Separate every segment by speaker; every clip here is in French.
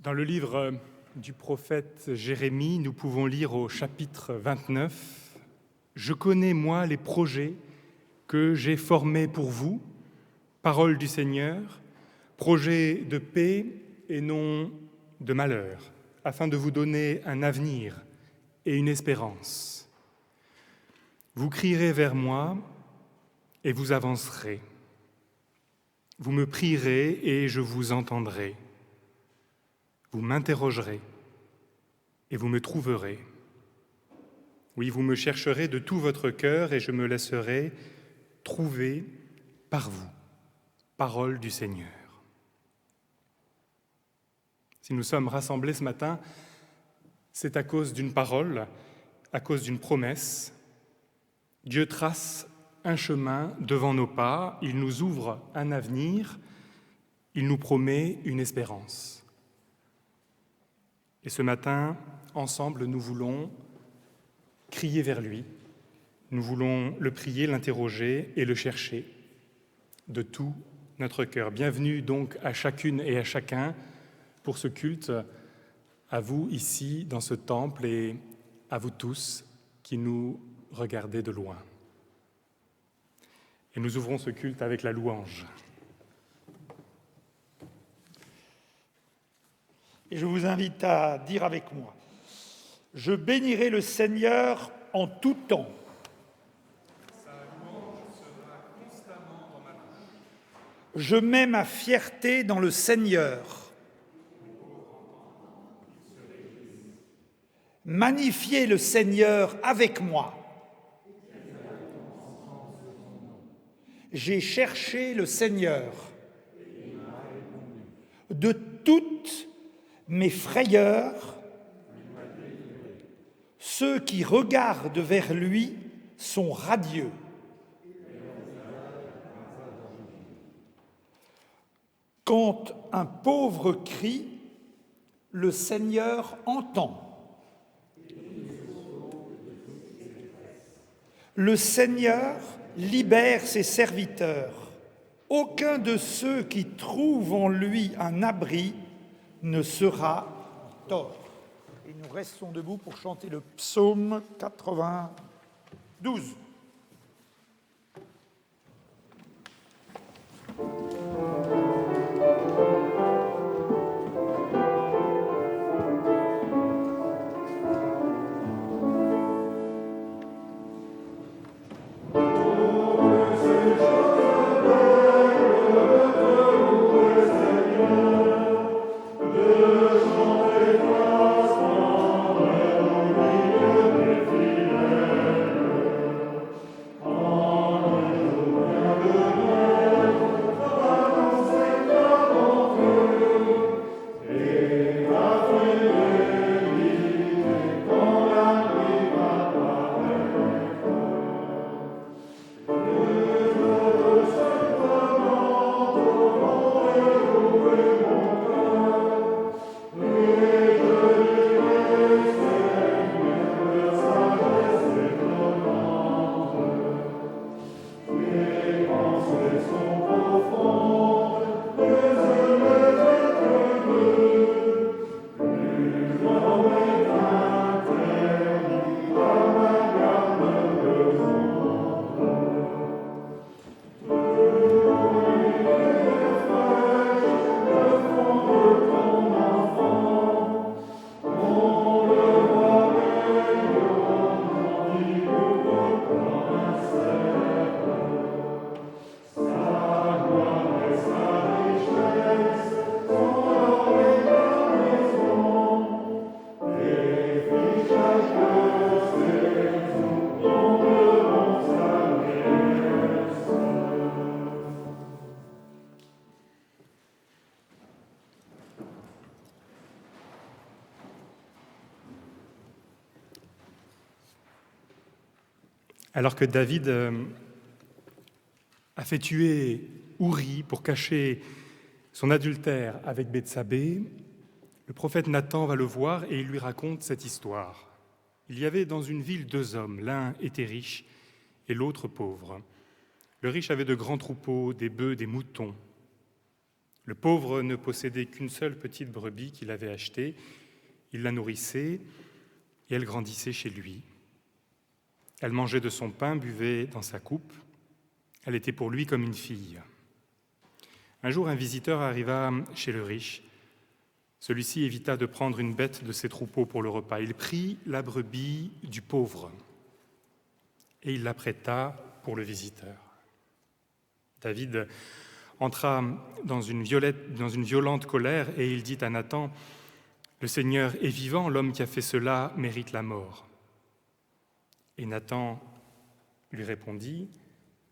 Speaker 1: Dans le livre du prophète Jérémie, nous pouvons lire au chapitre 29 « Je connais, moi, les projets que j'ai formés pour vous, parole du Seigneur, projets de paix et non de malheur, afin de vous donner un avenir et une espérance. Vous crierez vers moi et vous avancerez. Vous me prierez et je vous entendrai. Vous m'interrogerez et vous me trouverez. Oui, vous me chercherez de tout votre cœur et je me laisserai trouver par vous. Parole du Seigneur. Si nous sommes rassemblés ce matin, c'est à cause d'une parole, à cause d'une promesse. Dieu trace un chemin devant nos pas, il nous ouvre un avenir, il nous promet une espérance. Et ce matin, ensemble, nous voulons crier vers lui, nous voulons le prier, l'interroger et le chercher de tout notre cœur. Bienvenue donc à chacune et à chacun pour ce culte, à vous ici dans ce temple et à vous tous qui nous regardez de loin. Et nous ouvrons ce culte avec la louange.
Speaker 2: Et je vous invite à dire avec moi : je bénirai le Seigneur en tout temps.
Speaker 1: Sa louange sera constamment dans ma bouche.
Speaker 2: Je mets ma fierté dans le Seigneur. Magnifiez le Seigneur avec moi. J'ai cherché le Seigneur. De toutes mes frayeurs, ceux qui regardent vers lui sont radieux. Quand un pauvre crie, le Seigneur entend. Le Seigneur libère ses serviteurs. Aucun de ceux qui trouvent en lui un abri ne sera tort. Et nous restons debout pour chanter le psaume 92.
Speaker 1: Alors que David a fait tuer Uri pour cacher son adultère avec Bethsabée, le prophète Nathan va le voir et il lui raconte cette histoire. Il y avait dans une ville 2 hommes, l'un était riche et l'autre pauvre. Le riche avait de grands troupeaux, des bœufs, des moutons. Le pauvre ne possédait qu'une seule petite brebis qu'il avait achetée. Il la nourrissait et elle grandissait chez lui. Elle mangeait de son pain, buvait dans sa coupe. Elle était pour lui comme une fille. Un jour, un visiteur arriva chez le riche. Celui-ci évita de prendre une bête de ses troupeaux pour le repas. Il prit la brebis du pauvre et il la prêta pour le visiteur. David entra dans une violente colère et il dit à Nathan, « Le Seigneur est vivant, l'homme qui a fait cela mérite la mort. » Et Nathan lui répondit,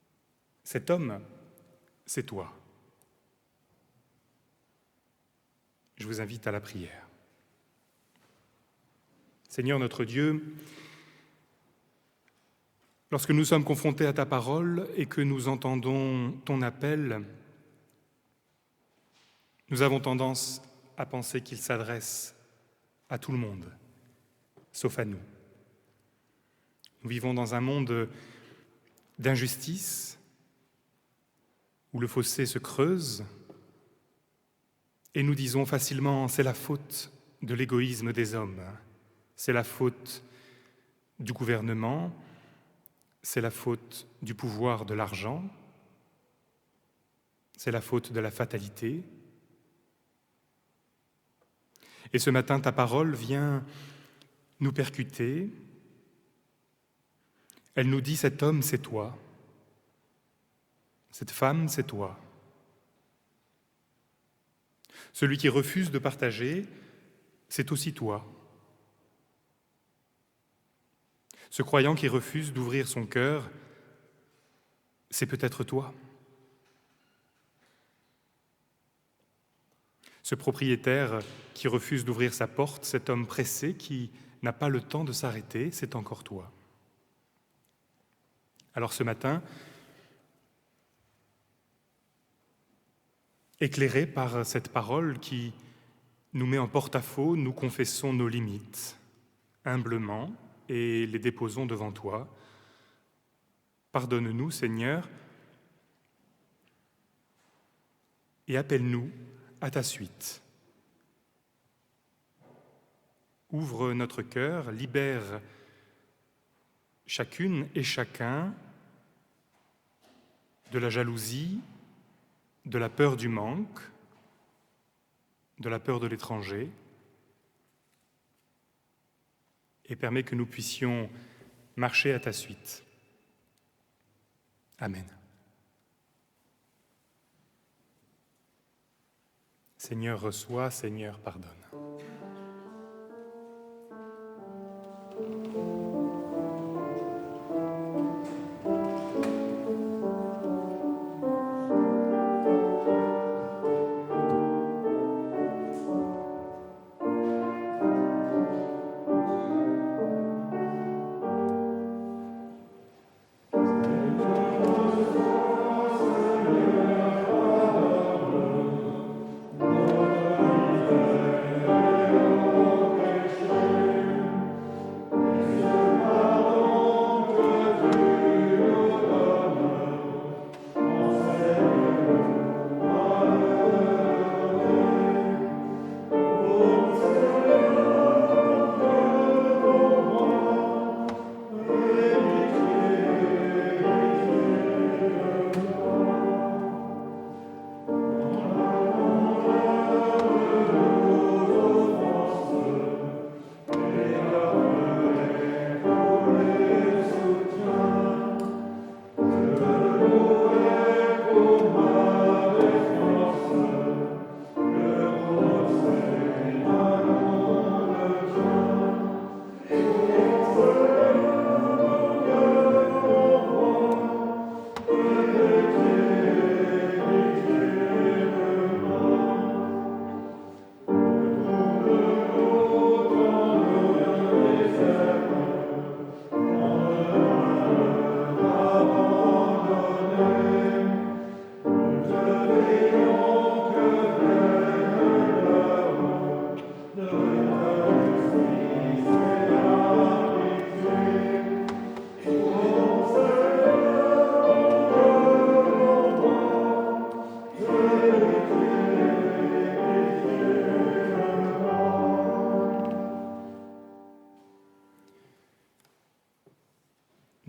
Speaker 1: « Cet homme, c'est toi. » Je vous invite à la prière. Seigneur notre Dieu, lorsque nous sommes confrontés à ta parole et que nous entendons ton appel, nous avons tendance à penser qu'il s'adresse à tout le monde, sauf à nous. Nous vivons dans un monde d'injustice, où le fossé se creuse, et nous disons facilement, c'est la faute de l'égoïsme des hommes, c'est la faute du gouvernement, c'est la faute du pouvoir de l'argent, c'est la faute de la fatalité. Et ce matin, ta parole vient nous percuter. Elle nous dit, cet homme, c'est toi. Cette femme, c'est toi. Celui qui refuse de partager, c'est aussi toi. Ce croyant qui refuse d'ouvrir son cœur, c'est peut-être toi. Ce propriétaire qui refuse d'ouvrir sa porte, cet homme pressé qui n'a pas le temps de s'arrêter, c'est encore toi. Alors ce matin, éclairés par cette parole qui nous met en porte-à-faux, nous confessons nos limites, humblement, et les déposons devant toi. Pardonne-nous, Seigneur, et appelle-nous à ta suite. Ouvre notre cœur, libère chacune et chacun de la jalousie, de la peur du manque, de la peur de l'étranger, et permets que nous puissions marcher à ta suite. Amen. Seigneur, reçois, Seigneur, pardonne.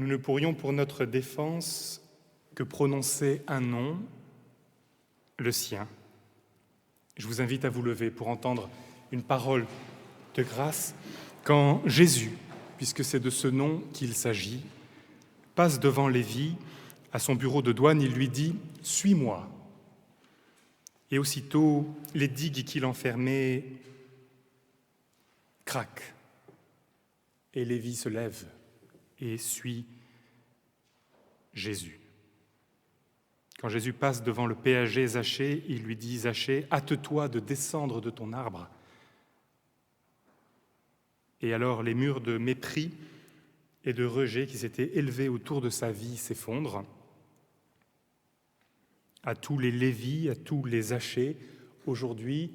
Speaker 1: nous ne pourrions pour notre défense que prononcer un nom, le sien. Je vous invite à vous lever pour entendre une parole de grâce quand Jésus, puisque c'est de ce nom qu'il s'agit, passe devant Lévi à son bureau de douane, il lui dit « Suis-moi ». Et aussitôt, les digues qu'il enfermait craquent. Et Lévi se lève et suit Jésus. Quand Jésus passe devant le péager Zachée, il lui dit « Zachée, hâte-toi de descendre de ton arbre ». Et alors les murs de mépris et de rejet qui s'étaient élevés autour de sa vie s'effondrent. À tous les Lévis, à tous les Zachées, aujourd'hui,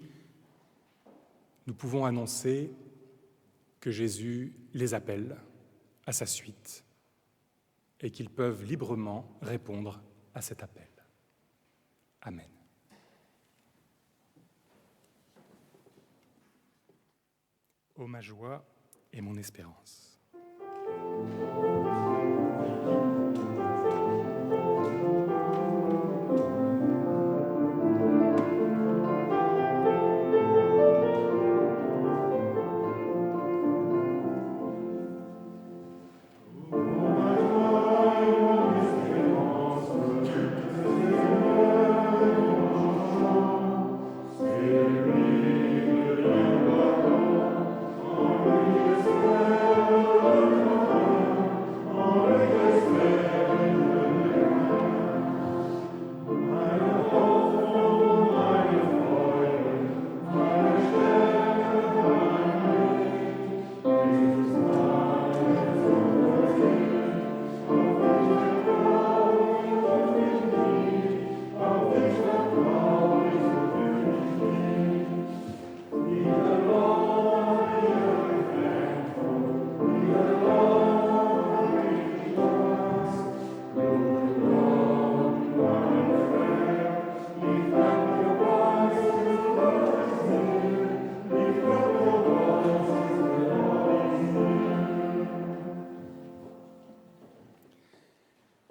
Speaker 1: nous pouvons annoncer que Jésus les appelle à sa suite et qu'ils peuvent librement répondre à cet appel. Amen. Ô ma joie et mon espérance.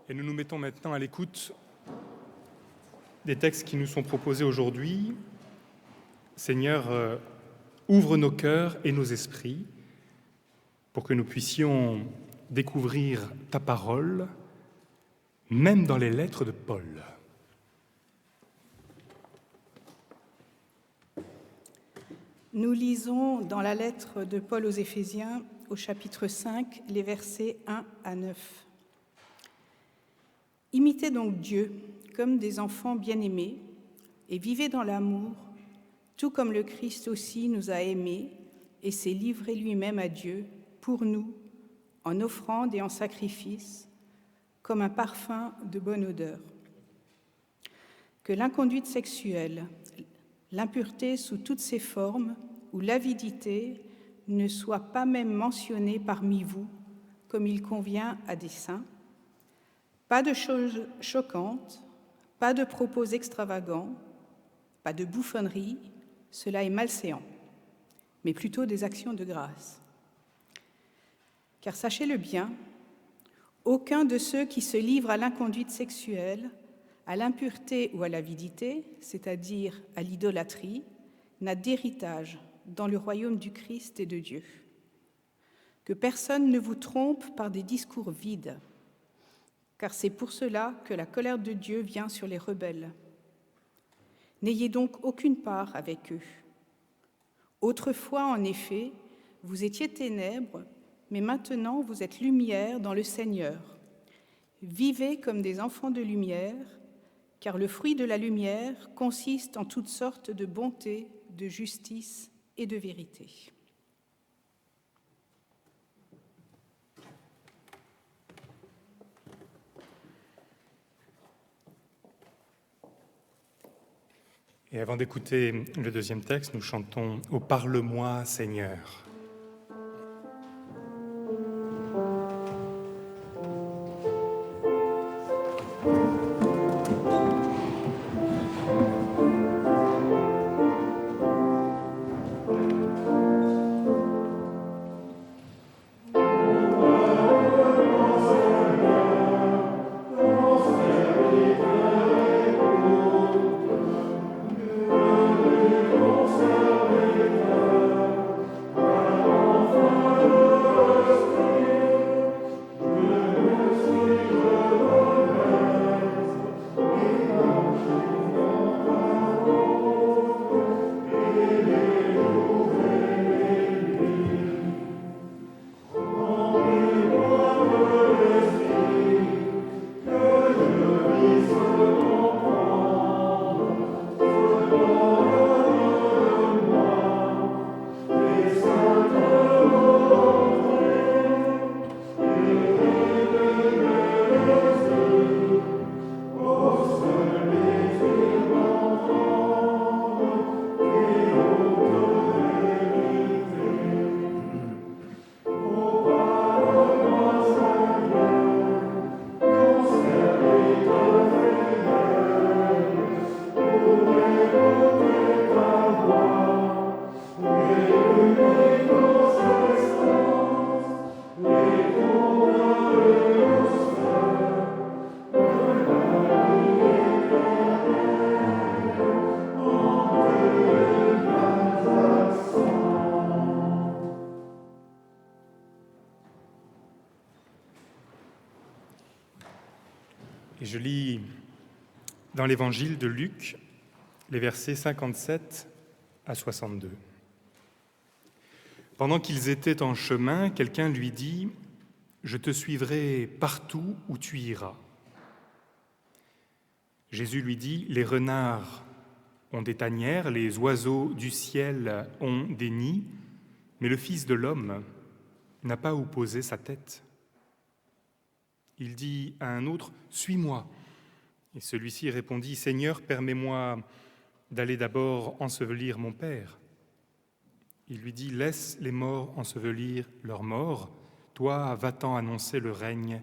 Speaker 1: Et nous nous mettons maintenant à l'écoute des textes qui nous sont proposés aujourd'hui. Seigneur, ouvre nos cœurs et nos esprits pour que nous puissions découvrir ta parole, même dans les lettres de Paul.
Speaker 3: Nous lisons dans la lettre de Paul aux Éphésiens, au chapitre 5, les versets 1 à 9. Imitez donc Dieu comme des enfants bien-aimés et vivez dans l'amour, tout comme le Christ aussi nous a aimés et s'est livré lui-même à Dieu pour nous, en offrande et en sacrifice, comme un parfum de bonne odeur. Que l'inconduite sexuelle, l'impureté sous toutes ses formes ou l'avidité ne soit pas même mentionnée parmi vous, comme il convient à des saints. Pas de choses choquantes, pas de propos extravagants, pas de bouffonnerie, cela est malséant, mais plutôt des actions de grâce. Car sachez-le bien, aucun de ceux qui se livrent à l'inconduite sexuelle, à l'impureté ou à l'avidité, c'est-à-dire à l'idolâtrie, n'a d'héritage dans le royaume du Christ et de Dieu. Que personne ne vous trompe par des discours vides, car c'est pour cela que la colère de Dieu vient sur les rebelles. N'ayez donc aucune part avec eux. Autrefois, en effet, vous étiez ténèbres, mais maintenant vous êtes lumière dans le Seigneur. Vivez comme des enfants de lumière, car le fruit de la lumière consiste en toutes sortes de bonté, de justice et de vérité.
Speaker 1: Et avant d'écouter le deuxième texte, nous chantons « Ô parle-moi, Seigneur ». Et je lis dans l'évangile de Luc, les versets 57 à 62. Pendant qu'ils étaient en chemin, quelqu'un lui dit « Je te suivrai partout où tu iras ». Jésus lui dit « Les renards ont des tanières, les oiseaux du ciel ont des nids, mais le Fils de l'homme n'a pas où poser sa tête. » Il dit à un autre « Suis-moi ». Et celui-ci répondit « Seigneur, permets-moi d'aller d'abord ensevelir mon Père. » Il lui dit « Laisse les morts ensevelir leurs morts, toi va-t'en annoncer le règne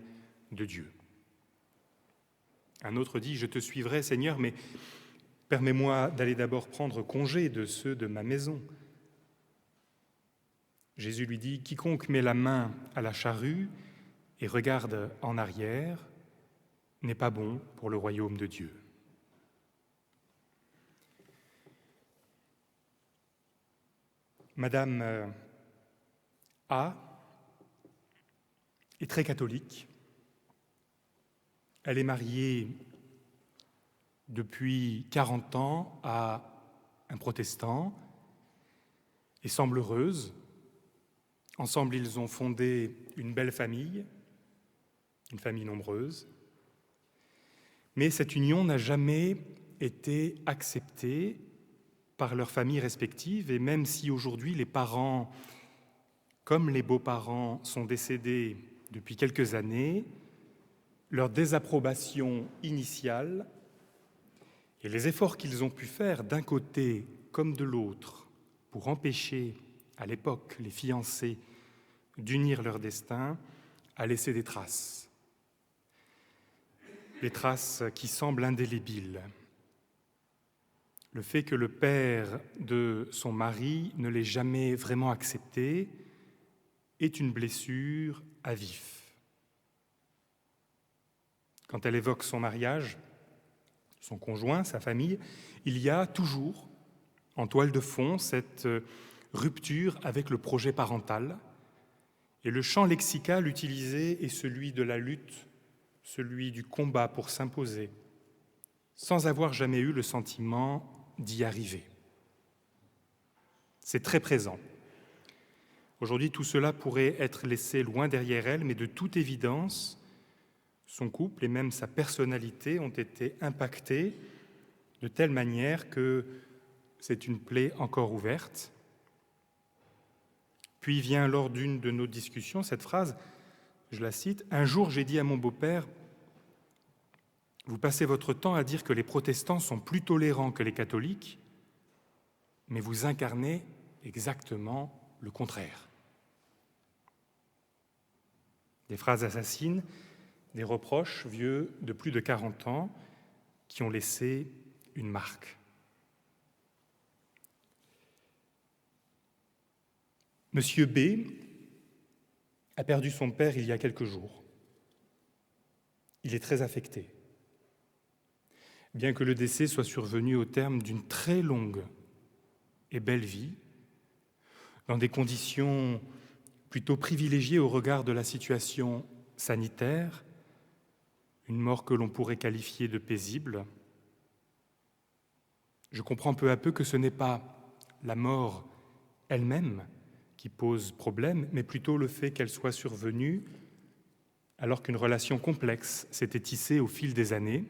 Speaker 1: de Dieu. » Un autre dit « Je te suivrai, Seigneur, mais permets-moi d'aller d'abord prendre congé de ceux de ma maison. » Jésus lui dit « Quiconque met la main à la charrue et regarde en arrière n'est pas bon pour le royaume de Dieu. » Madame A est très catholique. Elle est mariée depuis 40 ans à un protestant et semble heureuse. Ensemble, ils ont fondé une belle famille, une famille nombreuse. Mais cette union n'a jamais été acceptée par leurs familles respectives, et même si aujourd'hui les parents, comme les beaux-parents, sont décédés depuis quelques années, leur désapprobation initiale et les efforts qu'ils ont pu faire d'un côté comme de l'autre pour empêcher à l'époque les fiancés d'unir leur destin a laissé des traces qui semblent indélébiles. Le fait que le père de son mari ne l'ait jamais vraiment accepté est une blessure à vif. Quand elle évoque son mariage, son conjoint, sa famille, il y a toujours en toile de fond cette rupture avec le projet parental, et le champ lexical utilisé est celui de la lutte, celui du combat pour s'imposer, sans avoir jamais eu le sentiment d'y arriver. C'est très présent. Aujourd'hui, tout cela pourrait être laissé loin derrière elle, mais de toute évidence, son couple et même sa personnalité ont été impactés de telle manière que c'est une plaie encore ouverte. Puis vient lors d'une de nos discussions cette phrase, je la cite, « Un jour, j'ai dit à mon beau-père, vous passez votre temps à dire que les protestants sont plus tolérants que les catholiques, mais vous incarnez exactement le contraire. » Des phrases assassines, des reproches vieux de plus de 40 ans qui ont laissé une marque. Monsieur B a perdu son père il y a quelques jours. Il est très affecté. Bien que le décès soit survenu au terme d'une très longue et belle vie, dans des conditions plutôt privilégiées au regard de la situation sanitaire, une mort que l'on pourrait qualifier de paisible, je comprends peu à peu que ce n'est pas la mort elle-même qui pose problème, mais plutôt le fait qu'elle soit survenue alors qu'une relation complexe s'était tissée au fil des années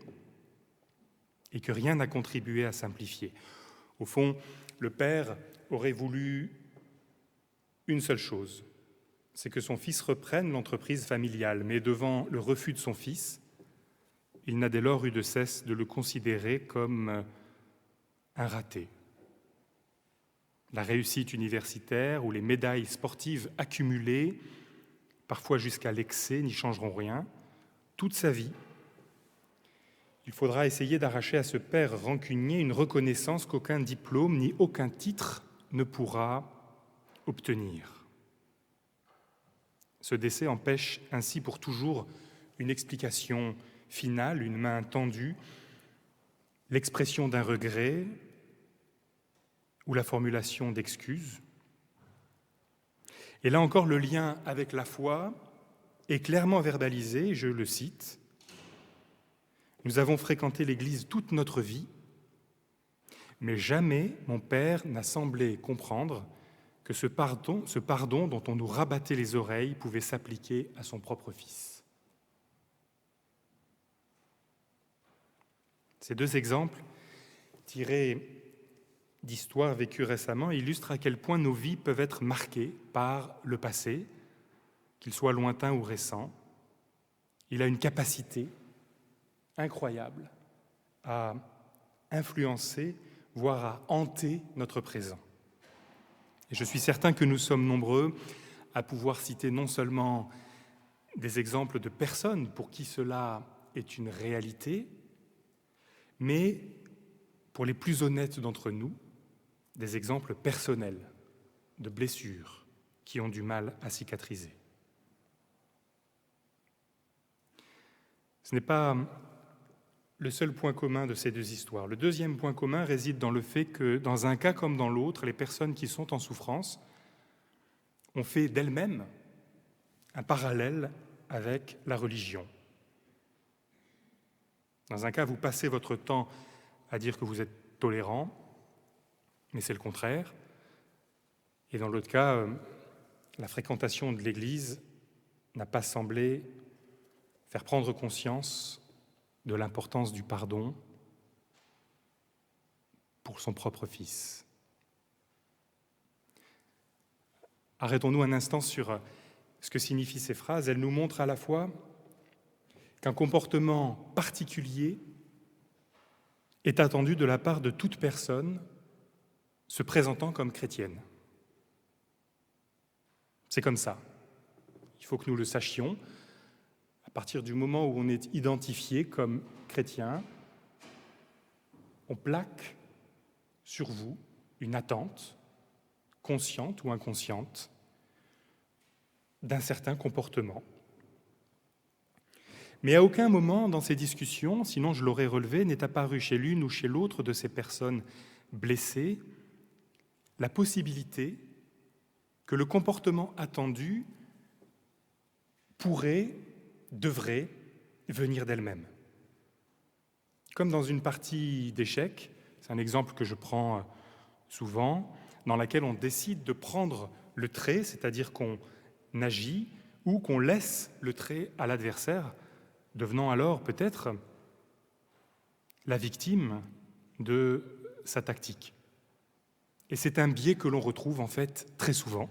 Speaker 1: et que rien n'a contribué à simplifier. Au fond, le père aurait voulu une seule chose, c'est que son fils reprenne l'entreprise familiale, mais devant le refus de son fils, il n'a dès lors eu de cesse de le considérer comme un raté. La réussite universitaire ou les médailles sportives accumulées, parfois jusqu'à l'excès, n'y changeront rien. Toute sa vie, il faudra essayer d'arracher à ce père rancunier une reconnaissance qu'aucun diplôme ni aucun titre ne pourra obtenir. Ce décès empêche ainsi pour toujours une explication finale, une main tendue, l'expression d'un regret ou la formulation d'excuses. Et là encore, le lien avec la foi est clairement verbalisé, je le cite, Nous avons fréquenté l'Église toute notre vie, mais jamais mon père n'a semblé comprendre que ce pardon dont on nous rabattait les oreilles pouvait s'appliquer à son propre fils. Ces deux exemples, tirés d'histoires vécues récemment, illustrent à quel point nos vies peuvent être marquées par le passé, qu'il soit lointain ou récent. Il a une capacité incroyable à influencer, voire à hanter notre présent. Et je suis certain que nous sommes nombreux à pouvoir citer non seulement des exemples de personnes pour qui cela est une réalité, mais pour les plus honnêtes d'entre nous, des exemples personnels de blessures qui ont du mal à cicatriser. Ce n'est pas le seul point commun de ces deux histoires. Le deuxième point commun réside dans le fait que, dans un cas comme dans l'autre, les personnes qui sont en souffrance ont fait d'elles-mêmes un parallèle avec la religion. Dans un cas, vous passez votre temps à dire que vous êtes tolérant, mais c'est le contraire. Et dans l'autre cas, la fréquentation de l'Église n'a pas semblé faire prendre conscience de l'importance du pardon pour son propre fils. Arrêtons-nous un instant sur ce que signifient ces phrases. Elles nous montrent à la fois qu'un comportement particulier est attendu de la part de toute personne se présentant comme chrétienne. C'est comme ça. Il faut que nous le sachions. À partir du moment où on est identifié comme chrétien, on plaque sur vous une attente, consciente ou inconsciente, d'un certain comportement. Mais à aucun moment dans ces discussions, sinon je l'aurais relevé, n'est apparu chez l'une ou chez l'autre de ces personnes blessées la possibilité que le comportement attendu devrait venir d'elle-même. Comme dans une partie d'échecs, c'est un exemple que je prends souvent, dans laquelle on décide de prendre le trait, c'est-à-dire qu'on agit ou qu'on laisse le trait à l'adversaire, devenant alors peut-être la victime de sa tactique. Et c'est un biais que l'on retrouve en fait très souvent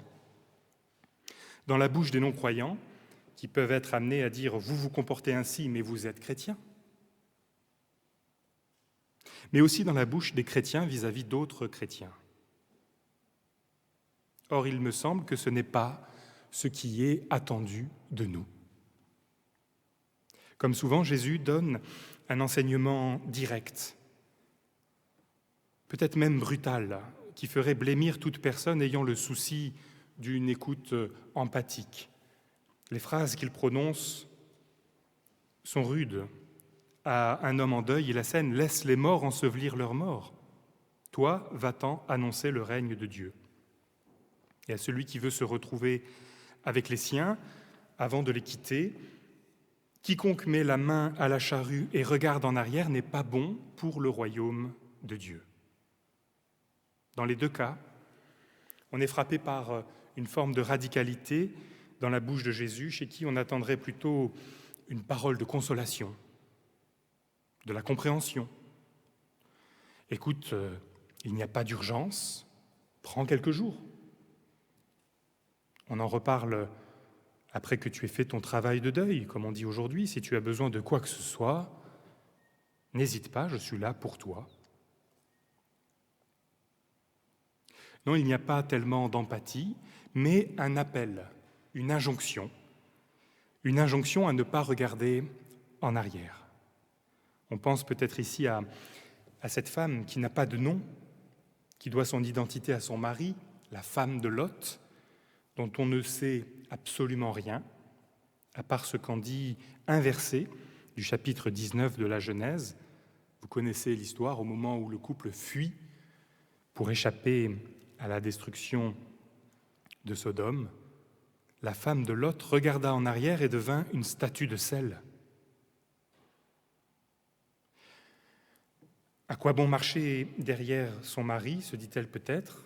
Speaker 1: dans la bouche des non-croyants qui peuvent être amenés à dire « vous vous comportez ainsi, mais vous êtes chrétien », mais aussi dans la bouche des chrétiens vis-à-vis d'autres chrétiens. Or, il me semble que ce n'est pas ce qui est attendu de nous. Comme souvent, Jésus donne un enseignement direct, peut-être même brutal, qui ferait blêmir toute personne ayant le souci d'une écoute empathique. Les phrases qu'il prononce sont rudes. À un homme en deuil, il assène « Laisse les morts ensevelir leurs morts. Toi, va-t'en annoncer le règne de Dieu. » Et à celui qui veut se retrouver avec les siens, avant de les quitter, « Quiconque met la main à la charrue et regarde en arrière n'est pas bon pour le royaume de Dieu. » Dans les deux cas, on est frappé par une forme de radicalité dans la bouche de Jésus, chez qui on attendrait plutôt une parole de consolation, de la compréhension. Écoute, il n'y a pas d'urgence, prends quelques jours. On en reparle après que tu aies fait ton travail de deuil, comme on dit aujourd'hui. Si tu as besoin de quoi que ce soit, n'hésite pas, je suis là pour toi. Non, il n'y a pas tellement d'empathie, mais un appel, une injonction à ne pas regarder en arrière. On pense peut-être ici à cette femme qui n'a pas de nom, qui doit son identité à son mari, la femme de Lot, dont on ne sait absolument rien, à part ce qu'en dit un verset du chapitre 19 de la Genèse. Vous connaissez l'histoire, au moment où le couple fuit pour échapper à la destruction de Sodome, la femme de Lot regarda en arrière et devint une statue de sel. À quoi bon marcher derrière son mari, se dit-elle peut-être?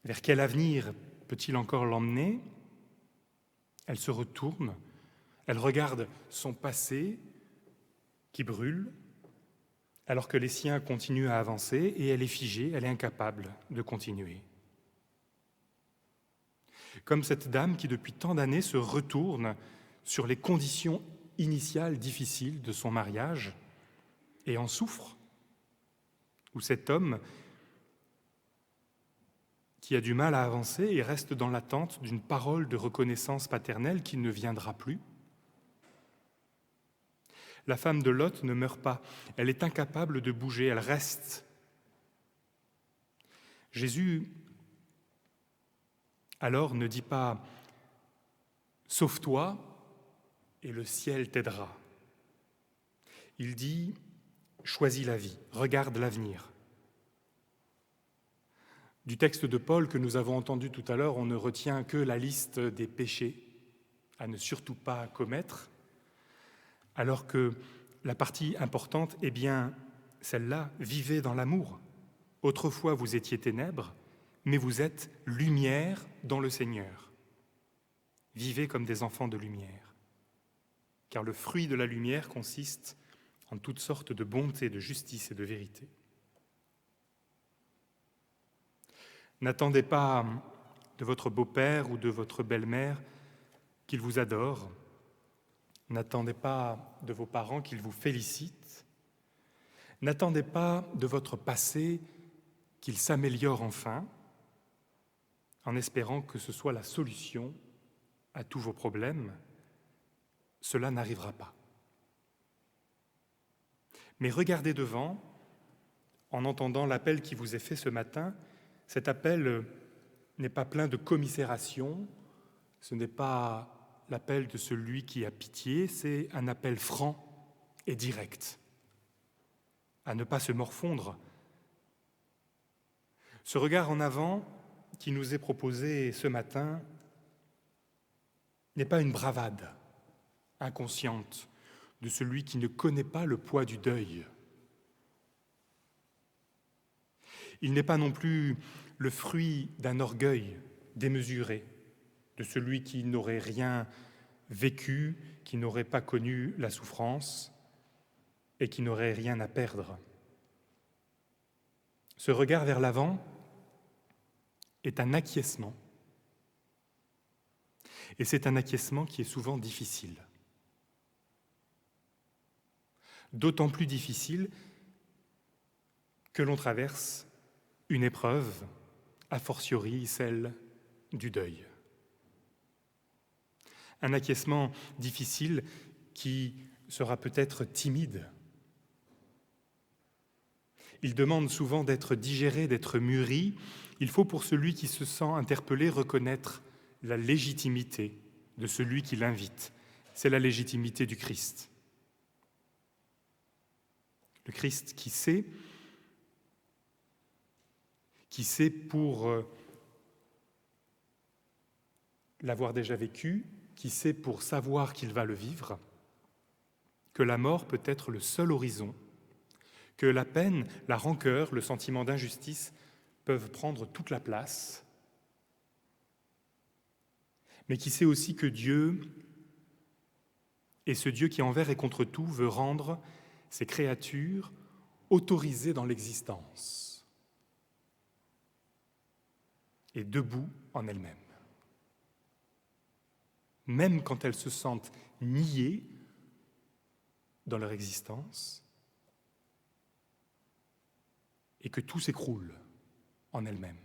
Speaker 1: Vers quel avenir peut-il encore l'emmener? Elle se retourne, elle regarde son passé qui brûle, alors que les siens continuent à avancer, et elle est figée, elle est incapable de continuer. Comme cette dame qui, depuis tant d'années, se retourne sur les conditions initiales difficiles de son mariage et en souffre, ou cet homme qui a du mal à avancer et reste dans l'attente d'une parole de reconnaissance paternelle qui ne viendra plus. La femme de Lot ne meurt pas, elle est incapable de bouger, elle reste. Jésus, alors, ne dit pas « sauve-toi et le ciel t'aidera ». Il dit « choisis la vie, regarde l'avenir ». Du texte de Paul que nous avons entendu tout à l'heure, on ne retient que la liste des péchés à ne surtout pas commettre, alors que la partie importante est bien celle-là, vivez dans l'amour. Autrefois vous étiez ténèbres, mais vous êtes lumière dans le Seigneur. Vivez comme des enfants de lumière, car le fruit de la lumière consiste en toutes sortes de bonté, de justice et de vérité. N'attendez pas de votre beau-père ou de votre belle-mère qu'ils vous adorent. N'attendez pas de vos parents qu'ils vous félicitent. N'attendez pas de votre passé qu'il s'améliore enfin, en espérant que ce soit la solution à tous vos problèmes. Cela n'arrivera pas. Mais regardez devant, en entendant l'appel qui vous est fait ce matin. Cet appel n'est pas plein de commisération, ce n'est pas l'appel de celui qui a pitié, c'est un appel franc et direct, à ne pas se morfondre. Ce regard en avant qui nous est proposé ce matin n'est pas une bravade inconsciente de celui qui ne connaît pas le poids du deuil. Il n'est pas non plus le fruit d'un orgueil démesuré de celui qui n'aurait rien vécu, qui n'aurait pas connu la souffrance et qui n'aurait rien à perdre. Ce regard vers l'avant est un acquiescement. Et c'est un acquiescement qui est souvent difficile. D'autant plus difficile que l'on traverse une épreuve, a fortiori celle du deuil. Un acquiescement difficile qui sera peut-être timide. Il demande souvent d'être digéré, d'être mûri. Il faut pour celui qui se sent interpellé reconnaître la légitimité de celui qui l'invite. C'est la légitimité du Christ. Le Christ qui sait pour l'avoir déjà vécu, qui sait pour savoir qu'il va le vivre, que la mort peut être le seul horizon, que la peine, la rancœur, le sentiment d'injustice peuvent prendre toute la place, mais qui sait aussi que Dieu, et ce Dieu qui envers et contre tout veut rendre ses créatures autorisées dans l'existence et debout en elles-mêmes. Même quand elles se sentent niées dans leur existence et que tout s'écroule en elles-mêmes.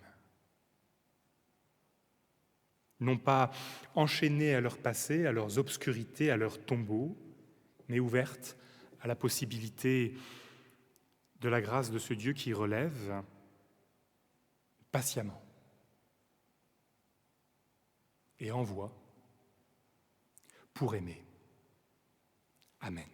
Speaker 1: Non pas enchaînées à leur passé, à leurs obscurités, à leurs tombeaux, mais ouvertes à la possibilité de la grâce de ce Dieu qui relève patiemment et envoie pour aimer. Amen.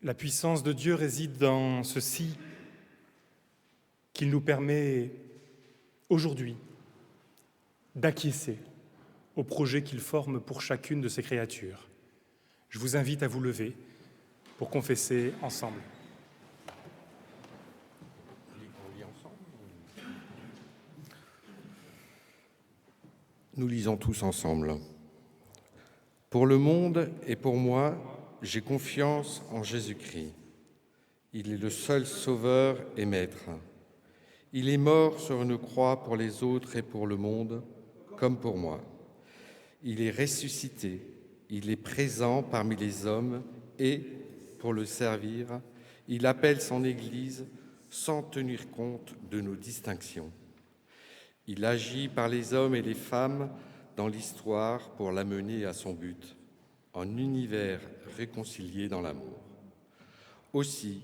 Speaker 1: La puissance de Dieu réside dans ceci qu'il nous permet aujourd'hui d'acquiescer au projet qu'il forme pour chacune de ses créatures. Je vous invite à vous lever pour confesser ensemble.
Speaker 4: Nous lisons tous ensemble. Pour le monde et pour moi, j'ai confiance en Jésus-Christ. Il est le seul sauveur et maître. Il est mort sur une croix pour les autres et pour le monde, comme pour moi. Il est ressuscité, il est présent parmi les hommes et, pour le servir, il appelle son Église sans tenir compte de nos distinctions. Il agit par les hommes et les femmes dans l'histoire pour l'amener à son but, un univers réconcilié dans l'amour. Aussi,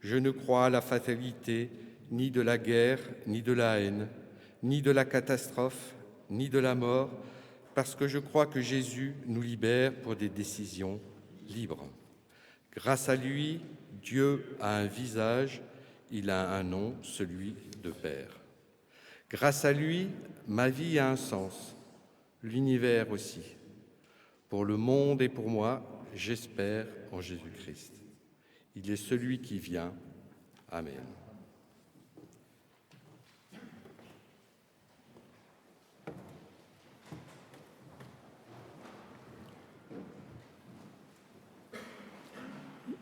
Speaker 4: je ne crois à la fatalité ni de la guerre, ni de la haine, ni de la catastrophe, ni de la mort, parce que je crois que Jésus nous libère pour des décisions libres. Grâce à lui, Dieu a un visage, il a un nom, celui de Père. Grâce à lui, ma vie a un sens, l'univers aussi. Pour le monde et pour moi, j'espère en Jésus-Christ. Il est celui qui vient. Amen.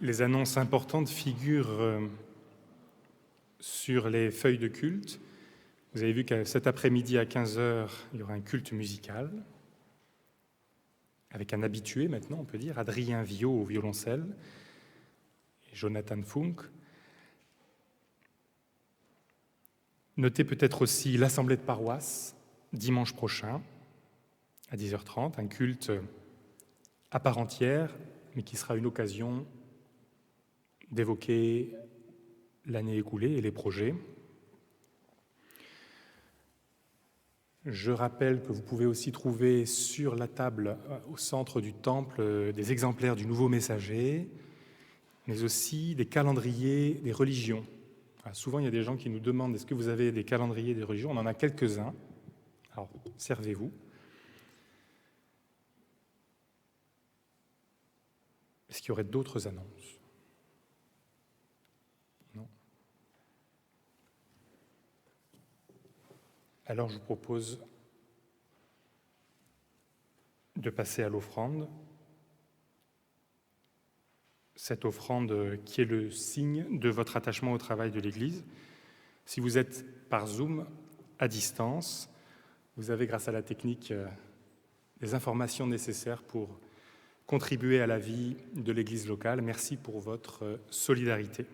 Speaker 1: Les annonces importantes figurent sur les feuilles de culte. Vous avez vu que cet après-midi à 15h, il y aura un culte musical avec un habitué maintenant, on peut dire, Adrien Viau au violoncelle et Jonathan Funk. Notez peut-être aussi l'assemblée de paroisse dimanche prochain à 10h30, un culte à part entière, mais qui sera une occasion d'évoquer l'année écoulée et les projets. Je rappelle que vous pouvez aussi trouver sur la table au centre du temple des exemplaires du Nouveau Messager, mais aussi des calendriers des religions. Souvent, il y a des gens qui nous demandent « Est-ce que vous avez des calendriers des religions ?» On en a quelques-uns. Alors, servez-vous. Est-ce qu'il y aurait d'autres annonces ? Non. Alors, je vous propose de passer à l'offrande. Cette offrande qui est le signe de votre attachement au travail de l'Église. Si vous êtes par Zoom à distance, vous avez, grâce à la technique, les informations nécessaires pour contribuer à la vie de l'Église locale. Merci pour votre solidarité.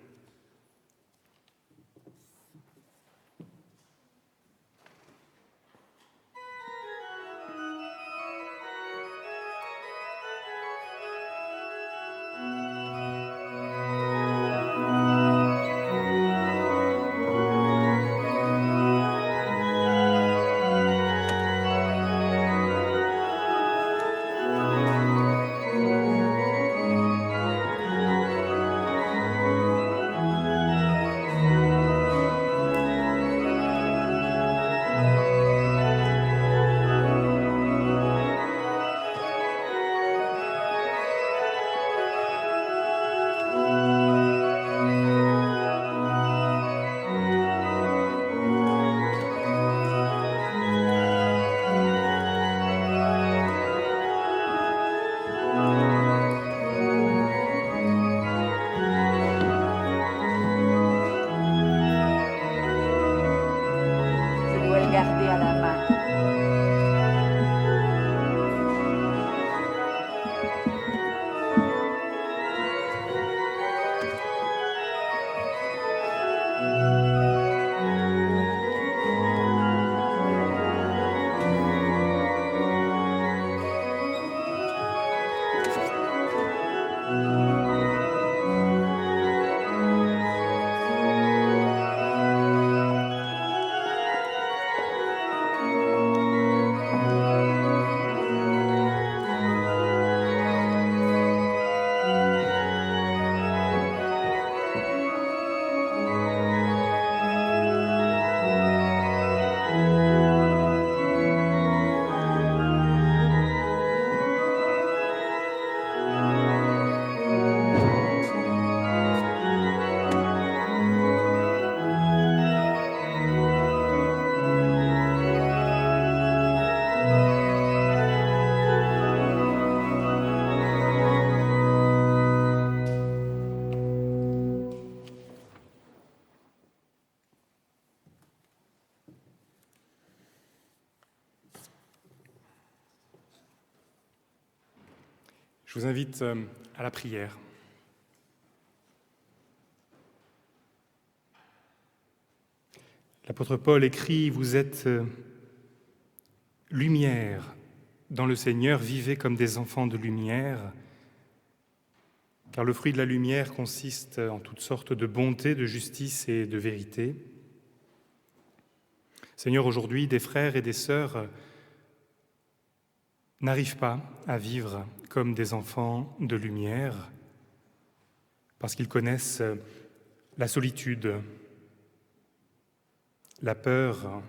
Speaker 1: Je vous invite à la prière. L'apôtre Paul écrit « Vous êtes lumière dans le Seigneur, vivez comme des enfants de lumière, car le fruit de la lumière consiste en toutes sortes de bonté, de justice et de vérité. » Seigneur, aujourd'hui, des frères et des sœurs n'arrivent pas à vivre comme des enfants de lumière parce qu'ils connaissent la solitude, la peur,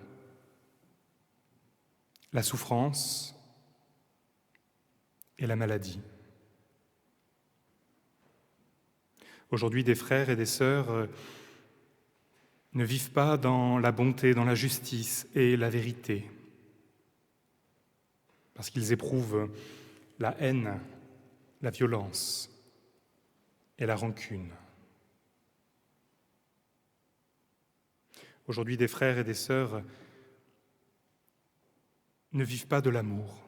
Speaker 1: la souffrance et la maladie. Aujourd'hui, des frères et des sœurs ne vivent pas dans la bonté, dans la justice et la vérité, parce qu'ils éprouvent la haine, la violence et la rancune. Aujourd'hui, des frères et des sœurs ne vivent pas de l'amour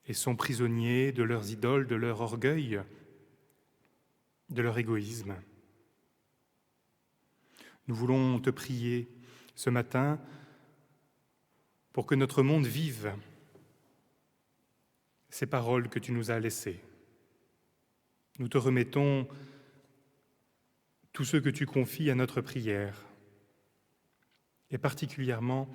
Speaker 1: et sont prisonniers de leurs idoles, de leur orgueil, de leur égoïsme. Nous voulons te prier ce matin pour que notre monde vive ces paroles que tu nous as laissées. Nous te remettons tous ceux que tu confies à notre prière, et particulièrement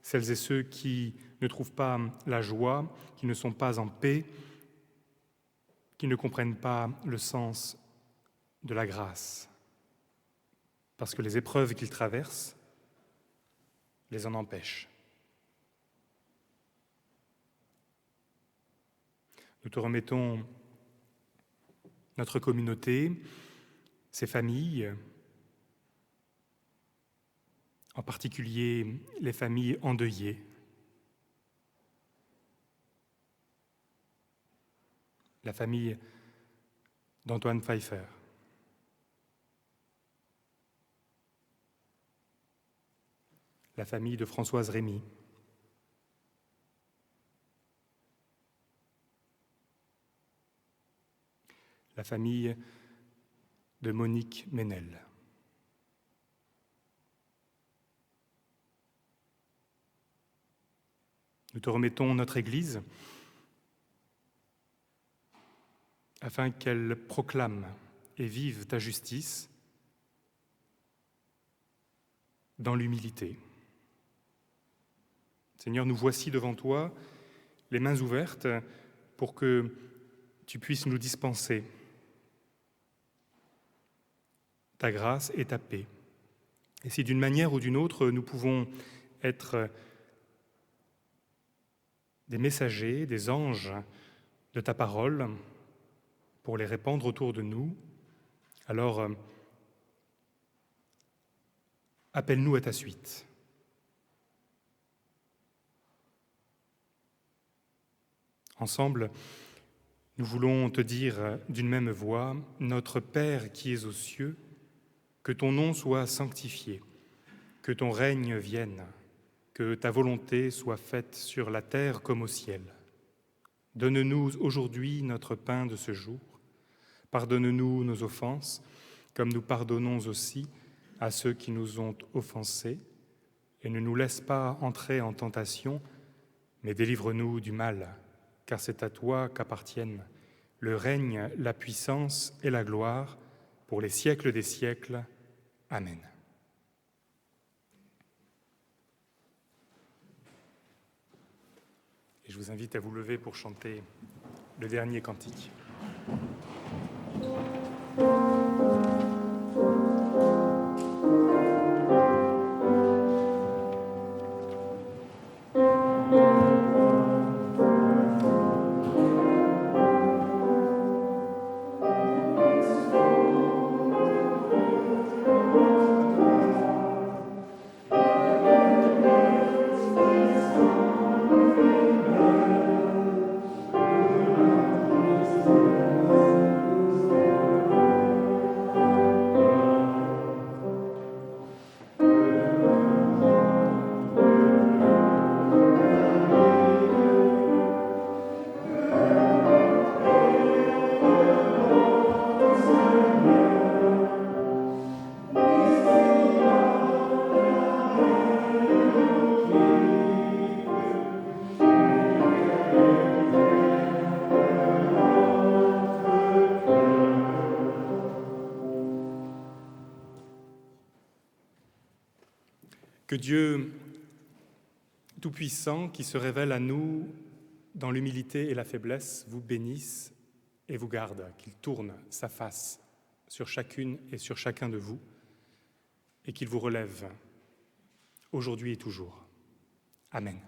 Speaker 1: celles et ceux qui ne trouvent pas la joie, qui ne sont pas en paix, qui ne comprennent pas le sens de la grâce, parce que les épreuves qu'ils traversent les en empêchent. Nous te remettons notre communauté, ses familles, en particulier les familles endeuillées. La famille d'Antoine Pfeiffer. La famille de Françoise Rémy. La famille de Monique Ménel. Nous te remettons notre Église afin qu'elle proclame et vive ta justice dans l'humilité. Seigneur, nous voici devant toi, les mains ouvertes, pour que tu puisses nous dispenser ta grâce et ta paix. Et si d'une manière ou d'une autre, nous pouvons être des messagers, des anges de ta parole pour les répandre autour de nous, alors appelle-nous à ta suite. Ensemble, nous voulons te dire d'une même voix, notre Père qui es aux cieux, que ton nom soit sanctifié, que ton règne vienne, que ta volonté soit faite sur la terre comme au ciel. Donne-nous aujourd'hui notre pain de ce jour. Pardonne-nous nos offenses, comme nous pardonnons aussi à ceux qui nous ont offensés. Et ne nous laisse pas entrer en tentation, mais délivre-nous du mal, car c'est à toi qu'appartiennent le règne, la puissance et la gloire pour les siècles des siècles. Amen. Et je vous invite à vous lever pour chanter le dernier cantique. Que Dieu Tout-Puissant, qui se révèle à nous dans l'humilité et la faiblesse, vous bénisse et vous garde, qu'il tourne sa face sur chacune et sur chacun de vous, et qu'il vous relève aujourd'hui et toujours. Amen.